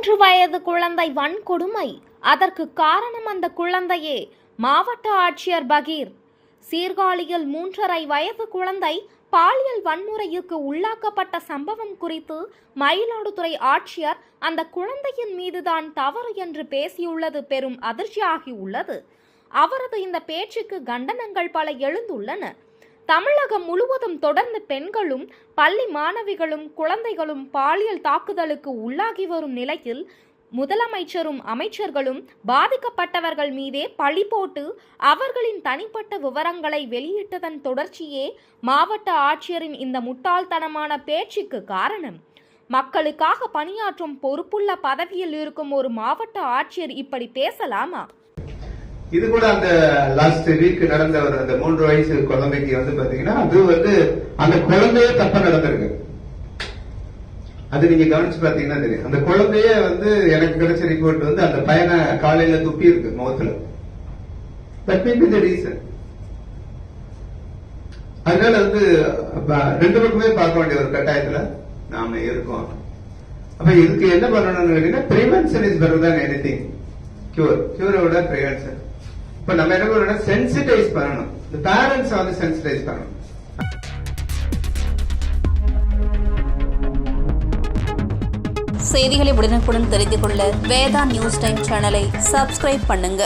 3 வயது குழந்தை வன்கொடுமை. அதற்கு காரணம் அந்த குழந்தையே. மாவட்ட ஆட்சியர் பகீர். சீர்காழியில் 3.5 வயது குழந்தை பாலியல் வன்முறைக்கு உள்ளாக்கப்பட்ட சம்பவம் குறித்து மயிலாடுதுறை ஆட்சியர் அந்த குழந்தையின் மீதுதான் தவறு என்று பேசியுள்ளது பெரும் அதிர்ச்சியாகி உள்ளது. அவரது இந்த பேச்சுக்கு கண்டனங்கள் பல எழுந்துள்ளன. தமிழகம் முழுவதும் தொடர்ந்து பெண்களும் பள்ளி மாணவிகளும் குழந்தைகளும் பாலியல் தாக்குதலுக்கு உள்ளாகி வரும் நிலையில் முதலமைச்சரும் அமைச்சர்களும் பாதிக்கப்பட்டவர்கள் மீதே பழி போட்டு அவர்களின் தனிப்பட்ட விவரங்களை வெளியிட்டதன் தொடர்ச்சியே மாவட்ட ஆட்சியரின் இந்த முட்டாள்தனமான பேச்சுக்கு காரணம். மக்களுக்காக பணியாற்றும் பொறுப்புள்ள பதவியில் இருக்கும் ஒரு மாவட்ட ஆட்சியர் இப்படி பேசலாமா? இது கூட அந்த லாஸ்ட் வீக் நடந்த ஒரு அந்த 3 வயசு குழந்தைக்கு பாத்தீங்கன்னா அது அந்த குழந்தைய தப்பா நடந்திருக்கு. அது நீங்க கவனிச்சு பாத்தீங்கன்னா தெரியும். அந்த குழந்தைய எனக்கு கிடைச்ச ரிப்போர்ட் அந்த பையனை காலையில துப்பி இருக்கு முகத்துல. That may be the reason. அதனால ரெண்டு பக்கமே பார்க்க வேண்டிய ஒரு கட்டாயத்துல நாம இருக்கோம். அப்ப இதுக்கு என்ன பண்ணணும்னு கேட்டீங்கன்னா prevention is better than anything. கியூரோட பிரிவென்ஷன். இப்ப நம்ம என்ன பண்ணணும், சென்சிடைஸ் பண்ணணும். இந்த பேரண்ட்ஸ் சென்சிடைஸ் பண்ணணும். செய்திகளை உடனுக்குடன் தெரிந்து கொள்ள வேதா நியூஸ் டைம் சேனலை சப்ஸ்கிரைப் பண்ணுங்க.